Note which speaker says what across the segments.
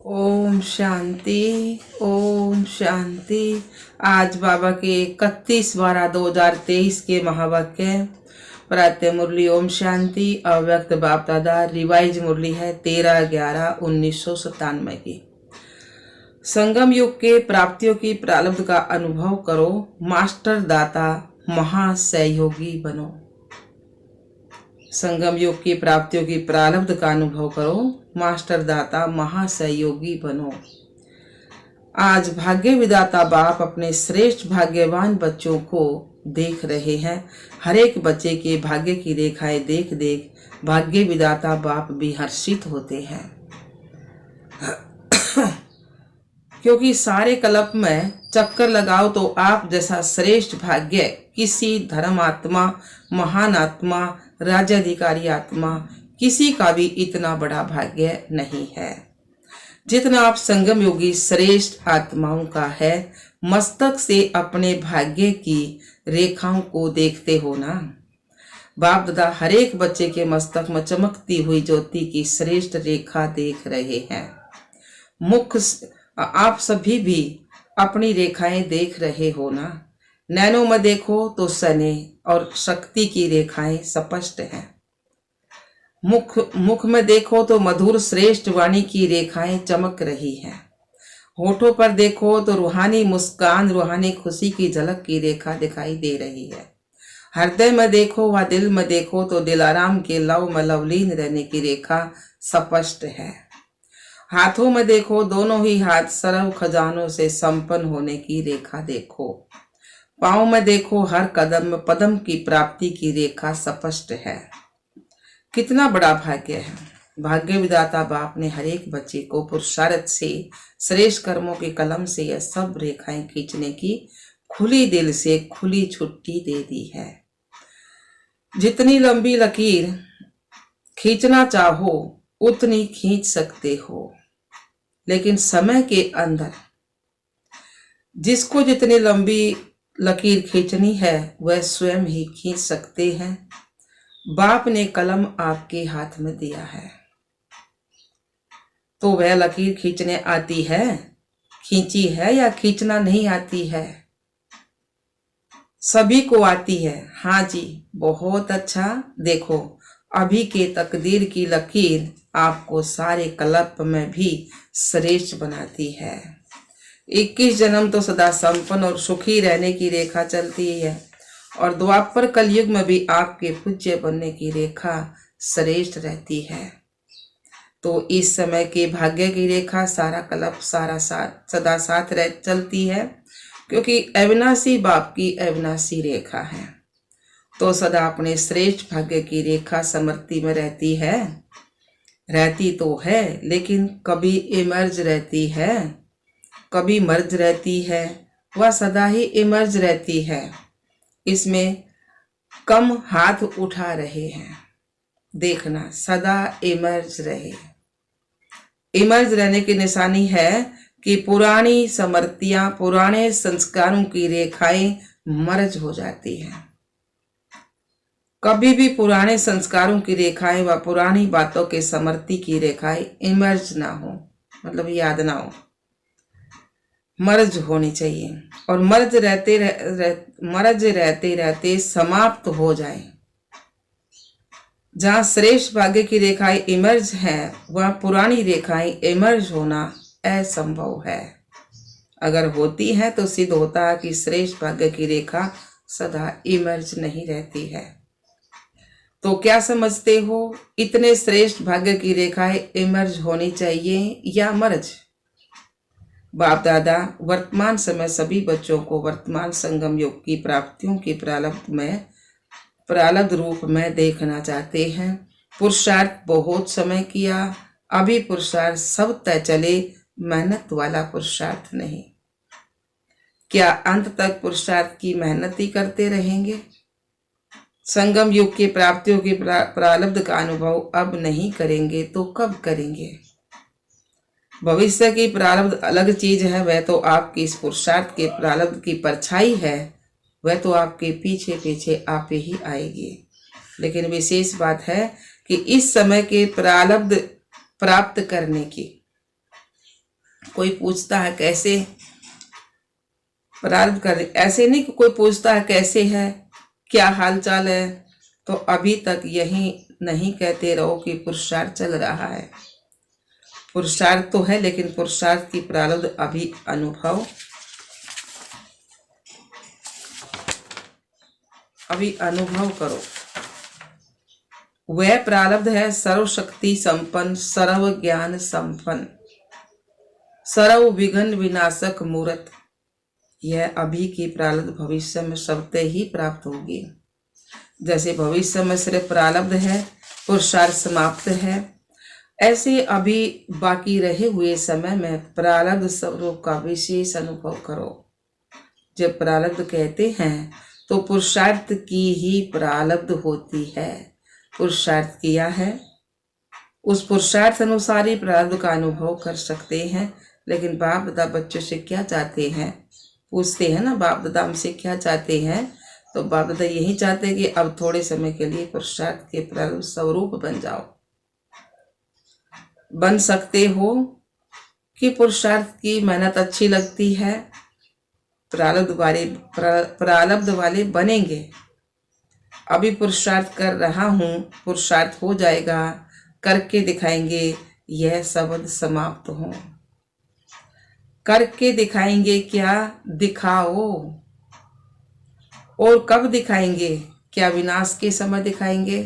Speaker 1: ओम शांति। ओम शांति। आज बाबा के 31/12/2023 के महावाक्य प्रातः मुरली ओम शांति अव्यक्त बाप दादा रिवाइज मुरली है 13/11/1997 की। संगम युग के प्राप्तियों की प्रारब्ध का अनुभव करो, मास्टर दाता महासहयोगी बनो। संगम युग की प्राप्तियों की प्रारब्ध का अनुभव करो, मास्टर दाता महासहयोगी बनो। आज भाग्य विदाता बाप अपने श्रेष्ठ भाग्यवान बच्चों को देख रहे हैं। हर एक बच्चे के भाग्य की रेखाएं देख देख भाग्य विदाता बाप भी हर्षित होते हैं क्योंकि सारे कल्प में चक्कर लगाओ तो आप जैसा श्रेष्ठ भाग्य किसी धर्मात्मा, महान आत्मा, राज्याधिकारी आत्मा किसी का भी इतना बड़ा भाग्य नहीं है जितना आप संगम योगी श्रेष्ठ आत्माओं का है। मस्तक से अपने भाग्य की रेखाओं को देखते हो ना। बाप दादा हर एक बच्चे के मस्तक में चमकती हुई ज्योति की श्रेष्ठ रेखा देख रहे हैं। मुख आप सभी भी अपनी रेखाएं देख रहे हो ना। नैनों में देखो तो सने और शक्ति की रेखाएं स्पष्ट हैं। मुख में देखो तो मधुर श्रेष्ठ वाणी की रेखाएं चमक रही हैं। होठों पर देखो तो रूहानी मुस्कान, रूहानी खुशी की झलक की रेखा दिखाई दे रही है। हृदय में देखो व दिल में देखो तो दिलाराम के लव में लवलीन रहने की रेखा स्पष्ट है। हाथों में देखो दोनों ही हाथ सर्व खजानों से संपन्न होने की रेखा देखो। पांव में देखो हर कदम में पदम की प्राप्ति की रेखा स्पष्ट है। कितना बड़ा भाग्य है। भाग्य विदाता बाप ने हर एक बच्चे को पुरुषार्थ से श्रेष्ठ कर्मों के कलम से यह सब रेखाएं खींचने की खुली दिल से खुली छुट्टी दे दी है। जितनी लंबी लकीर खींचना चाहो उतनी खींच सकते हो, लेकिन समय के अंदर जिसको जितनी लंबी लकीर खींचनी है वह स्वयं ही खींच सकते हैं। बाप ने कलम आपके हाथ में दिया है तो वह लकीर खींचने आती है, खींची है या खींचना नहीं आती है? सभी को आती है। हाँ जी, बहुत अच्छा। देखो अभी के तकदीर की लकीर आपको सारे कल्प में भी श्रेष्ठ बनाती है। 21 जन्म तो सदा संपन्न और सुखी रहने की रेखा चलती है और द्वापर कलयुग में भी आपके पूज्य बनने की रेखा श्रेष्ठ रहती है। तो इस समय के भाग्य की रेखा सारा कल्प सारा सदा साथ चलती है क्योंकि अविनाशी बाप की अविनाशी रेखा है। तो सदा अपने श्रेष्ठ भाग्य की रेखा समृद्धि में रहती है। रहती तो है लेकिन कभी इमर्ज रहती है, कभी मर्ज रहती है, वह सदा ही इमर्ज रहती है। इसमें कम हाथ उठा रहे हैं। देखना सदा इमर्ज रहे। इमर्ज रहने की निशानी है कि पुरानी समृतियां, पुराने संस्कारों की रेखाएं मर्ज हो जाती हैं। कभी भी पुराने संस्कारों की रेखाएं व पुरानी बातों के समृति की रेखाएं इमर्ज ना हो, मतलब याद ना हो, मर्ज होनी चाहिए और मर्ज रहते रहते समाप्त हो जाए। जहां श्रेष्ठ भाग्य की रेखाएं इमर्ज हैं वहां पुरानी रेखाएं इमर्ज होना असंभव है। अगर होती है तो सिद्ध होता है कि श्रेष्ठ भाग्य की रेखा सदा इमर्ज नहीं रहती है। तो क्या समझते हो, इतने श्रेष्ठ भाग्य की रेखाएं इमर्ज होनी चाहिए या मर्ज? बाप दादा वर्तमान समय सभी बच्चों को वर्तमान संगम युग की प्राप्तियों की प्रारब्ध रूप में देखना चाहते हैं। पुरुषार्थ बहुत समय किया, अभी पुरुषार्थ सब तय चले, मेहनत वाला पुरुषार्थ नहीं। क्या अंत तक पुरुषार्थ की मेहनत ही करते रहेंगे? संगम युग की प्राप्तियों की प्रारब्ध का अनुभव अब नहीं करेंगे तो कब करेंगे? भविष्य की प्रारब्ध अलग चीज है, वह तो आपकी इस पुरुषार्थ के प्रारब्ध की परछाई है, वह तो आपके पीछे पीछे आप ही आएगी। लेकिन विशेष बात है कि इस समय के प्रारब्ध प्राप्त करने की कोई पूछता है कैसे प्रारब्ध कर, ऐसे नहीं कि कोई पूछता है कैसे है, क्या हाल चाल है, तो अभी तक यही नहीं कहते रहो कि पुरुषार्थ चल रहा है। पुरुषार्थ तो है, लेकिन पुरुषार्थ की प्रारब्ध अभी अनुभव करो। वह प्रारब्ध है सर्वशक्ति संपन्न, सर्व ज्ञान संपन्न, सर्व विघ्न विनाशक मूर्त। यह अभी की प्रारब्ध भविष्य में सबते ही प्राप्त होगी। जैसे भविष्य में सिर्फ प्रारब्ध है, पुरुषार्थ समाप्त है, ऐसे अभी बाकी रहे हुए समय में प्रारब्ध स्वरूप का विशेष अनुभव करो। जब प्रारब्ध कहते हैं तो पुरुषार्थ की ही प्रारब्ध होती है। पुरुषार्थ किया है, उस पुरुषार्थ अनुसार ही प्रारब्ध का अनुभव कर सकते हैं। लेकिन बाप दादा बच्चों से क्या चाहते हैं, पूछते हैं ना, बाप दादा हमसे क्या चाहते हैं, तो बाप दादा यही चाहते हैं कि अब थोड़े समय के लिए पुरुषार्थ के प्रारब्ध स्वरूप बन जाओ। बन सकते हो कि पुरुषार्थ की मेहनत अच्छी लगती है, प्रारब्ध वाले बनेंगे। अभी पुरुषार्थ कर रहा हूं, पुरुषार्थ हो जाएगा, करके दिखाएंगे, यह शब्द समाप्त हो। करके दिखाएंगे क्या, दिखाओ। और कब दिखाएंगे, क्या विनाश के समय दिखाएंगे?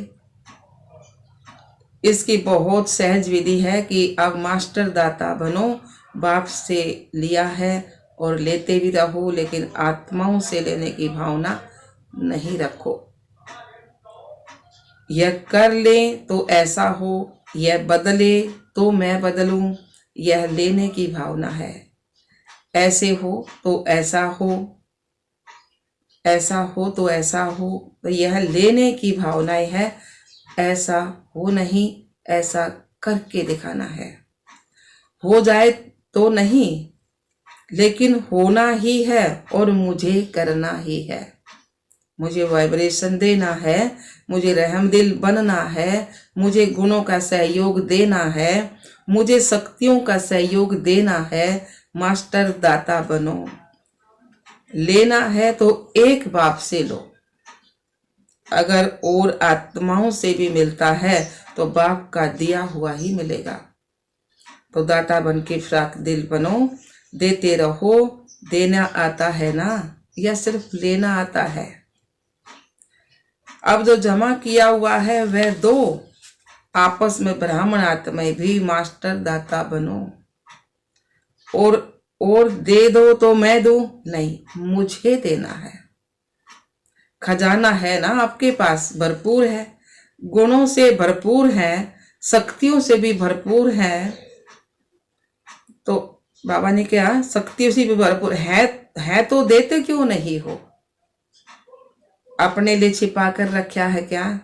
Speaker 1: इसकी बहुत सहज विधि है कि अब मास्टर दाता बनो। बाप से लिया है और लेते भी रहो, लेकिन आत्माओं से लेने की भावना नहीं रखो। यह कर ले तो ऐसा हो, यह बदले तो मैं बदलूं, यह लेने की भावना है। ऐसे हो तो ऐसा हो, ऐसा हो तो ऐसा हो, तो यह लेने की भावनाएं है। ऐसा हो नहीं, ऐसा करके दिखाना है। हो जाए तो नहीं, लेकिन होना ही है और मुझे करना ही है। मुझे वाइब्रेशन देना है, मुझे रहम दिल बनना है, मुझे गुणों का सहयोग देना है, मुझे शक्तियों का सहयोग देना है। मास्टर दाता बनो। लेना है तो एक बाप से लो, अगर और आत्माओं से भी मिलता है तो बाप का दिया हुआ ही मिलेगा। तो दाता बन के फ्राक दिल बनो, देते रहो। देना आता है ना, या सिर्फ लेना आता है? अब जो जमा किया हुआ है वह दो। आपस में ब्राह्मण आत्माएं भी मास्टर दाता बनो। और दे दो तो मैं दूं नहीं, मुझे देना है। खजाना है ना आपके पास, भरपूर है, गुणों से भरपूर है, शक्तियों से भी भरपूर है। तो बाबा ने क्या, शक्तियों से भी भरपूर है तो देते क्यों नहीं हो? अपने लिए छिपा कर रखा है क्या?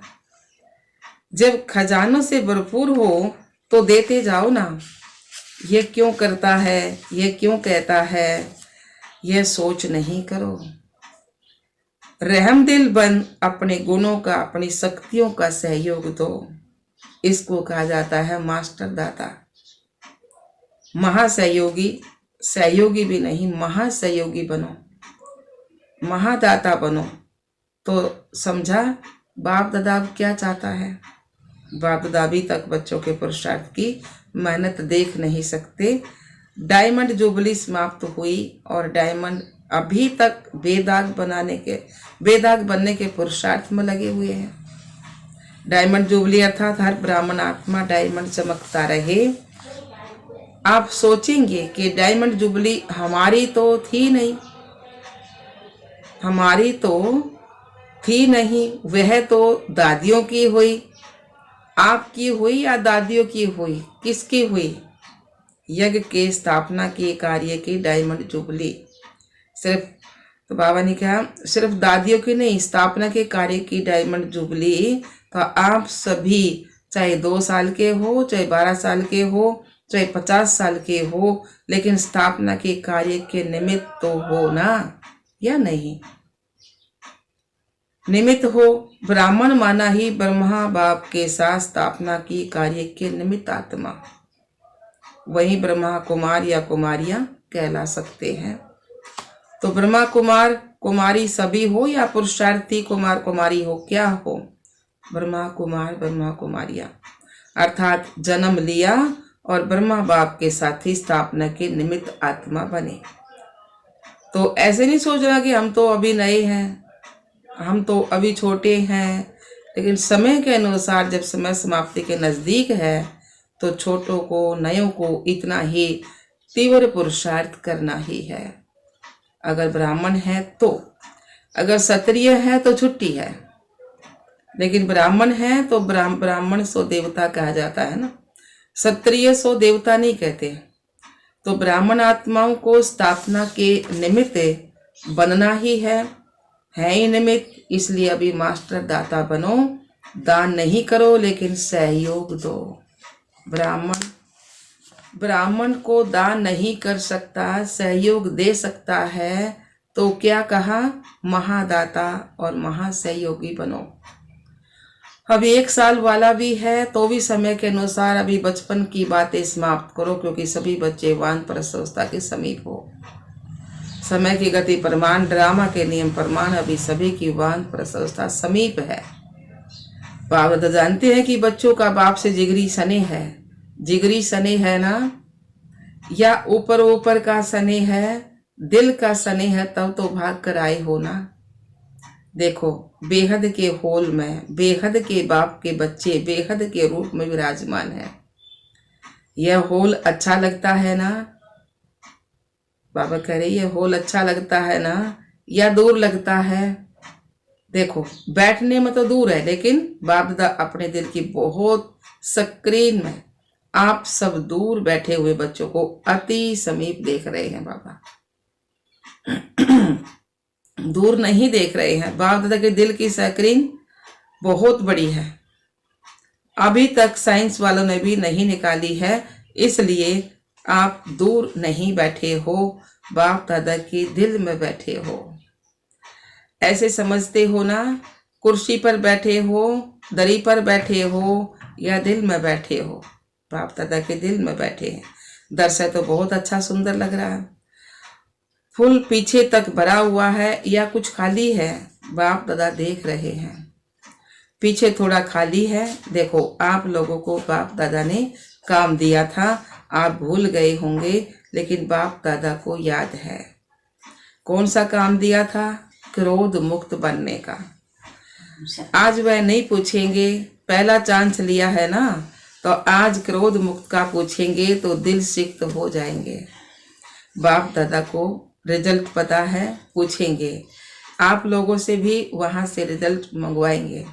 Speaker 1: जब खजानों से भरपूर हो तो देते जाओ ना। ये क्यों करता है, ये क्यों कहता है, यह सोच नहीं करो। रहम दिल बन, अपने गुणों का, अपनी शक्तियों का सहयोग दो। इसको कहा जाता है मास्टर दाता। महासहयोगी, सहयोगी भी नहीं, महासहयोगी बनो, महादाता बनो। तो समझा बाप दादा क्या चाहता है? बाप दादा अभी तक बच्चों के पुरुषार्थ की मेहनत देख नहीं सकते। डायमंड जुबली समाप्त हुई और डायमंड अभी तक बेदाग बनने के पुरुषार्थ में लगे हुए हैं। डायमंड जुबली अर्थात हर ब्राह्मण आत्मा डायमंड चमकता रहे। आप सोचेंगे कि डायमंड जुबली हमारी तो थी नहीं, हमारी तो थी नहीं, वह तो दादियों की हुई। आपकी हुई या दादियों की हुई? किसकी हुई? यज्ञ के स्थापना के कार्य की डायमंड जुबली। सिर्फ, तो बाबा ने कहा सिर्फ दादियों की नहीं, स्थापना के कार्य की डायमंड जुबली। तो आप सभी, चाहे 2 साल के हो, चाहे 12 साल के हो, चाहे 50 साल के हो, लेकिन स्थापना के कार्य के निमित्त तो हो ना, या नहीं? निमित्त हो। ब्राह्मण माना ही ब्रह्मा बाप के साथ स्थापना की कार्य के निमित्त आत्मा। वही ब्रह्मा कुमार या कुमारियां कहला सकते हैं। तो ब्रह्मा कुमार कुमारी सभी हो या पुरुषार्थी कुमार कुमारी हो, क्या हो? ब्रह्मा कुमार ब्रह्मा कुमारियां, अर्थात जन्म लिया और ब्रह्मा बाप के साथी स्थापना के निमित्त आत्मा बने। तो ऐसे नहीं सोचना कि हम तो अभी नए हैं, हम तो अभी छोटे हैं, लेकिन समय के अनुसार जब समय समाप्ति के नजदीक है तो छोटों को, नयों को इतना ही तीव्र पुरुषार्थ करना ही है। अगर ब्राह्मण है तो, अगर क्षत्रिय है तो छुट्टी है, लेकिन ब्राह्मण है तो ब्राह्मण सो देवता कहा जाता है ना, क्षत्रिय सो देवता नहीं कहते। तो ब्राह्मण आत्माओं को स्थापना के निमित्त बनना ही है ही निमित्त। इसलिए अभी मास्टर दाता बनो, दान नहीं करो लेकिन सहयोग दो। ब्राह्मण को दान नहीं कर सकता, सहयोग दे सकता है, तो क्या कहा? महादाता और महासहयोगी बनो। अब 1 साल वाला भी है तो भी समय के अनुसार अभी बचपन की बातें समाप्त करो, क्योंकि सभी बच्चे वानप्रस्थ अवस्था के समीप हो। समय की गति प्रमाण, ड्रामा के नियम प्रमाण, अभी सभी की वानप्रस्थ अवस्था समीप है। बाप तो जानते हैं कि बच्चों का बाप से जिगरी स्नेह है, जिगरी स्नेह है ना, या ऊपर ऊपर का स्नेह है, दिल का स्नेह है, तब तो भाग कर आए हो ना। देखो, बेहद के होल में बेहद के बाप के बच्चे बेहद के रूप में विराजमान है। यह होल अच्छा लगता है ना? बाबा कह रहे यह होल अच्छा लगता है ना, या दूर लगता है? देखो, बैठने में तो दूर है, लेकिन बाप दादा अपने दिल की बहुत स्क्रीन में आप सब दूर बैठे हुए बच्चों को अति समीप देख रहे हैं। बाबा दूर नहीं देख रहे हैं, बाप दादा के दिल की स्क्रीन बहुत बड़ी है। अभी तक साइंस वालों ने भी नहीं निकाली है, इसलिए आप दूर नहीं बैठे हो, बाप दादा के दिल में बैठे हो। ऐसे समझते हो ना, कुर्सी पर बैठे हो, दरी पर बैठे हो, या दिल में बैठे हो? बाप दादा के दिल में बैठे हैं। दर्शन तो बहुत अच्छा सुंदर लग रहा है, फुल पीछे तक भरा हुआ है या कुछ खाली है? बाप दादा देख रहे हैं, पीछे थोड़ा खाली है। देखो, आप लोगों को बाप दादा ने काम दिया था, आप भूल गए होंगे, लेकिन बाप दादा को याद है। कौन सा काम दिया था? क्रोध मुक्त बनने का। आज वह नहीं पूछेंगे, पहला चांस लिया है ना, तो आज क्रोध मुक्त का पूछेंगे तो दिल सिक्त हो जाएंगे। बाप दादा को रिजल्ट पता है, पूछेंगे। आप लोगों से भी वहां से रिजल्ट मंगवाएंगे।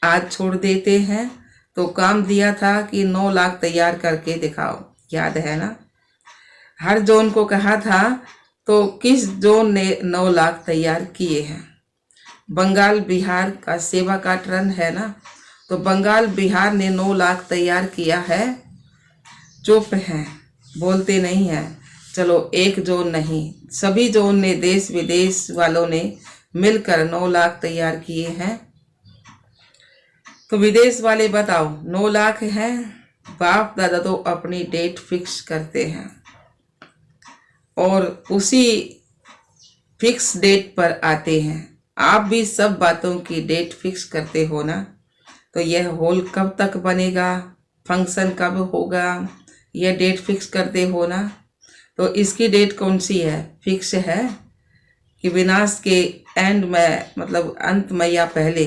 Speaker 1: आज छोड़ देते हैं तो काम दिया था कि 9 लाख तैयार करके दिखाओ, याद है ना? हर जोन को कहा था, तो किस जोन ने 9 लाख तैयार किए हैं? बंगाल बिहार का सेवा का टर्न है ना, तो बंगाल बिहार ने 9 लाख तैयार किया है। चुप हैं, बोलते नहीं हैं। चलो, एक जोन नहीं, सभी जोन ने, देश विदेश वालों ने मिलकर 9 लाख तैयार किए हैं। तो विदेश वाले बताओ, 9 लाख हैं? बाप दादा तो अपनी डेट फिक्स करते हैं और उसी फिक्स डेट पर आते हैं। आप भी सब बातों की डेट फिक्स करते हो ना, तो यह हॉल कब तक बनेगा, फंक्शन कब होगा, यह डेट फिक्स करते हो ना। तो इसकी डेट कौन सी है? फिक्स है कि विनाश के एंड में, मतलब अंत में या पहले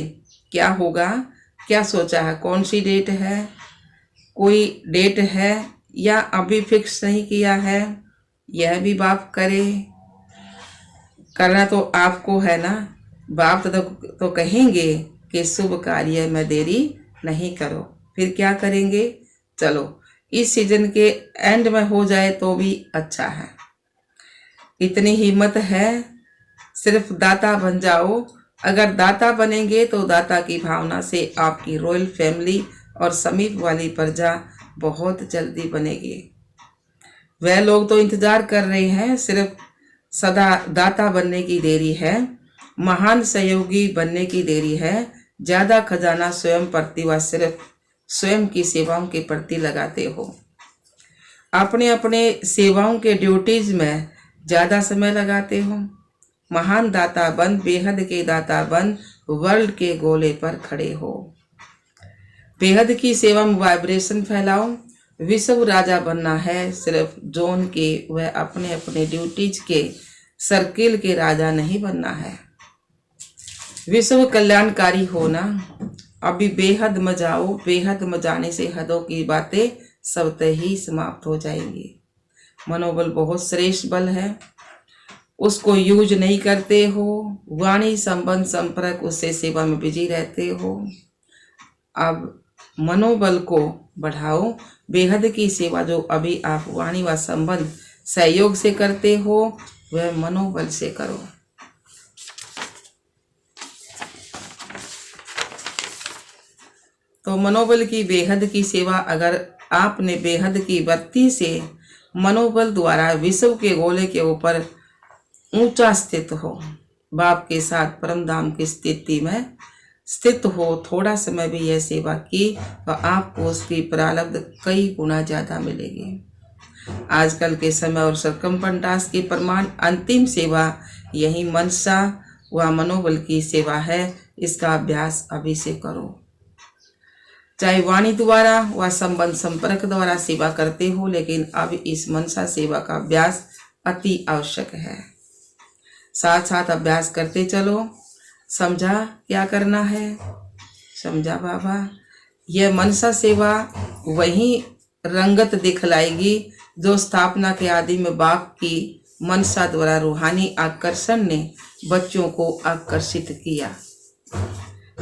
Speaker 1: क्या होगा? क्या सोचा है? कौन सी डेट है? कोई डेट है या अभी फिक्स नहीं किया है? यह भी बाप करे, करना तो आपको है ना। बाप तो कहेंगे कि शुभ कार्य में देरी नहीं करो। फिर क्या करेंगे? चलो, इस सीजन के एंड में हो जाए तो भी अच्छा है। इतनी हिम्मत है, सिर्फ दाता बन जाओ। अगर दाता बनेंगे तो दाता की भावना से आपकी रॉयल फैमिली और समीप वाली प्रजा बहुत जल्दी बनेगी। वह लोग तो इंतजार कर रहे हैं, सिर्फ सदा दाता बनने की देरी है, महान सहयोगी बनने की देरी है। ज्यादा खजाना स्वयं प्रति व सिर्फ स्वयं की सेवाओं के प्रति लगाते हो। अपने अपने सेवाओं के ड्यूटीज में ज़्यादा समय लगाते हो। महान दाता बन, बेहद के दाता बन, वर्ल्ड के गोले पर खड़े हो। बेहद की सेवा में वाइब्रेशन फैलाओ। विश्व राजा बनना है, सिर्फ जोन के वह अपने अपने ड्यूटीज के सर्किल के राजा नहीं बनना है। विश्व कल्याणकारी होना। अभी बेहद में जाओ, बेहद में जाने से हदों की बातें स्वतः ही समाप्त हो जाएंगी। मनोबल बहुत श्रेष्ठ बल है, उसको यूज नहीं करते हो। वाणी संबंध संपर्क उससे सेवा में बिजी रहते हो। अब मनोबल को बढ़ाओ। बेहद की सेवा जो अभी आप वाणी व संबंध सहयोग से करते हो वह मनोबल से करो। तो मनोबल की बेहद की सेवा अगर आपने बेहद की बत्ती से मनोबल द्वारा विश्व के गोले के ऊपर ऊंचा स्थित हो, बाप के साथ परम धाम की स्थिति में स्थित हो, थोड़ा समय भी यह सेवा की तो आपको उसकी प्रारब्ध कई गुना ज्यादा मिलेगी। आजकल के समय और सरकमफंटास की प्रमाण अंतिम सेवा यही मनसा व मनोबल की सेवा है। इसका अभ्यास अभी से करो। चाहे वाणी द्वारा व संबंध संपर्क द्वारा सेवा करते हो, लेकिन अब इस मनसा सेवा का अभ्यास अति आवश्यक है। साथ साथ अभ्यास करते चलो। समझा क्या करना है? समझा बाबा? यह मनसा सेवा वही रंगत दिखलाएगी जो स्थापना के आदि में बाप की मनसा द्वारा रूहानी आकर्षण ने बच्चों को आकर्षित किया।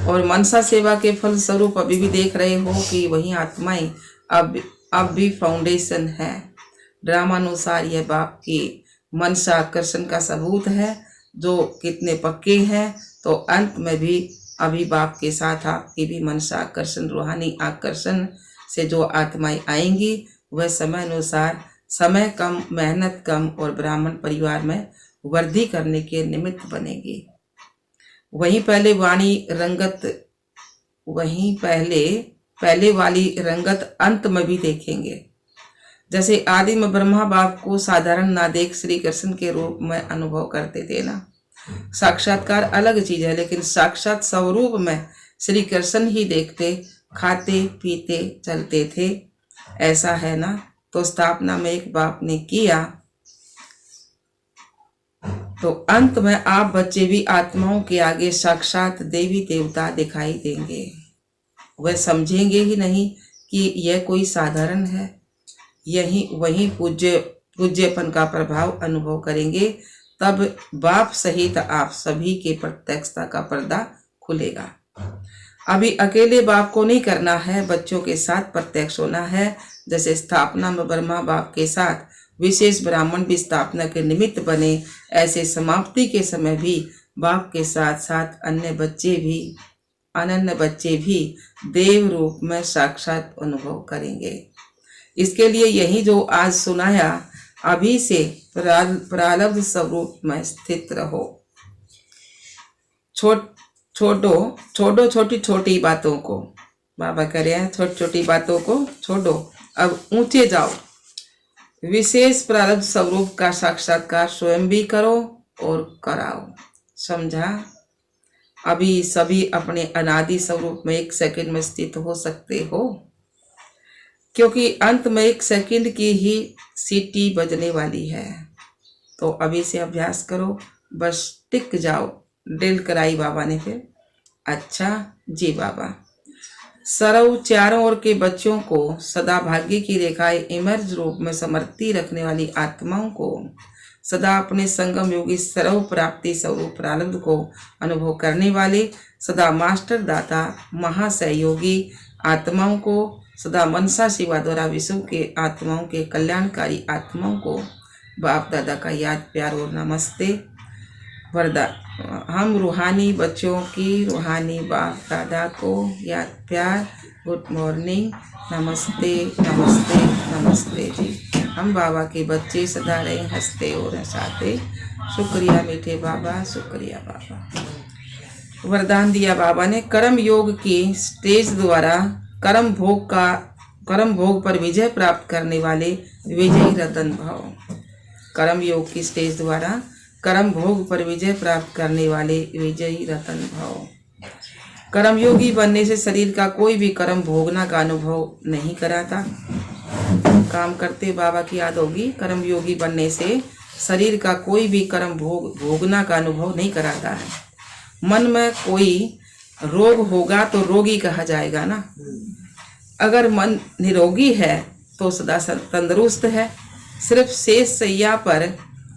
Speaker 1: और मनसा सेवा के फल स्वरूप अभी भी देख रहे हो कि वही आत्माएं अब भी फाउंडेशन है। ड्रामानुसार यह बाप की मनसा आकर्षण का सबूत है, जो कितने पक्के हैं। तो अंत में भी अभी बाप के साथ आपकी भी मनसा आकर्षण, रूहानी आकर्षण से जो आत्माएं आएंगी वह समय अनुसार, समय कम, मेहनत कम और ब्राह्मण परिवार में वृद्धि करने के निमित्त बनेगी। वहीं पहले वाणी रंगत, वहीं पहले वाली रंगत अंत में भी देखेंगे। जैसे आदि में ब्रह्मा बाप को साधारण ना देख श्री कृष्ण के रूप में अनुभव करते थे ना। साक्षात्कार अलग चीज है, लेकिन साक्षात स्वरूप में श्री कृष्ण ही देखते, खाते पीते चलते थे। ऐसा है ना। तो स्थापना में एक बाप ने किया, तो अंत में आप बच्चे भी आत्माओं के आगे साक्षात देवी देवता दिखाई देंगे। वह समझेंगे ही नहीं कि यह कोई साधारण है। यही वही पूज्यपन का प्रभाव अनुभव करेंगे। तब बाप सहित आप सभी के प्रत्यक्षता का पर्दा खुलेगा। अभी अकेले बाप को नहीं करना है, बच्चों के साथ प्रत्यक्ष होना है। जैसे स्थापना में ब्रह्मा बाप के साथ विशेष ब्राह्मण भी स्थापना के निमित्त बने, ऐसे समाप्ति के समय भी बाप के साथ साथ अन्य बच्चे भी देव रूप में साक्षात अनुभव करेंगे। इसके लिए यही जो आज सुनाया, अभी से प्रारब्ध स्वरूप में स्थित रहो। छोड़ो छोटी छोटी बातों को। बाबा कह रहे हैं छोटी छोटी बातों को छोड़ो, अब ऊंचे जाओ। विशेष प्रारब्ध स्वरूप का साक्षात्कार स्वयं भी करो और कराओ। समझा? अभी सभी अपने अनादि स्वरूप में एक सेकंड में स्थित हो सकते हो, क्योंकि अंत में एक सेकंड की ही सीटी बजने वाली है। तो अभी से अभ्यास करो, बस टिक जाओ। ड्रिल कराई बाबा ने फिर। अच्छा जी बाबा। सर्व चारों ओर के बच्चों को सदा भाग्य की रेखाएं इमर्ज रूप में समर्थी रखने वाली आत्माओं को, सदा अपने संगम योगी सर्व प्राप्ति स्वरूप प्रारब्ध को अनुभव करने वाले सदा मास्टर दाता महासहयोगी आत्माओं को, सदा मनसा सेवा द्वारा विश्व के आत्माओं के कल्याणकारी आत्माओं को बाप दादा का याद प्यार और नमस्ते। वरदान। हम रूहानी बच्चों की रूहानी बाप दादा को याद प्यार, गुड मॉर्निंग, नमस्ते नमस्ते नमस्ते जी। हम बाबा के बच्चे सदा रहे हंसते और हंसाते। शुक्रिया मीठे बाबा, शुक्रिया बाबा। वरदान दिया बाबा ने कर्म योग की स्टेज द्वारा कर्म भोग का कर्म भोग पर विजय प्राप्त करने वाले विजयी रतन भव। कर्म योग की स्टेज द्वारा कर्म भोग पर विजय प्राप्त करने वाले विजयी रतन भव। कर्मयोगी बनने से शरीर का कोई भी कर्म भोगना का अनुभव नहीं कराता। काम करते बाबा की याद होगी, कर्मयोगी बनने से शरीर का कोई भी कर्म भोगना का अनुभव नहीं कराता है। मन में कोई रोग होगा तो रोगी कहा जाएगा ना। अगर मन निरोगी है तो सदा तंदुरुस्त है। सिर्फ शेष शैया पर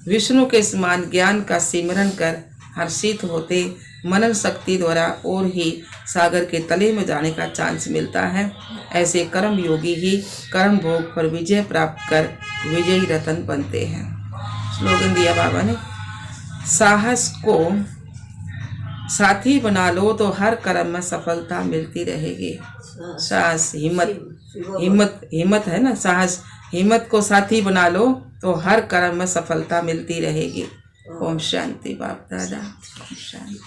Speaker 1: विष्णु के समान ज्ञान का सिमरन कर हर्षित होते मनन शक्ति द्वारा और ही सागर के तले में जाने का चांस मिलता है। ऐसे कर्म योगी ही कर्म भोग पर विजय प्राप्त कर विजयी रतन बनते हैं। स्लोगन दिया बाबा ने, साहस को साथी बना लो तो हर कर्म में सफलता मिलती रहेगी। साहस हिम्मत है ना, साहस हिम्मत को साथी बना लो तो हर कर्म में सफलता मिलती रहेगी। ओम शांति बाप दादा, ओम शांति।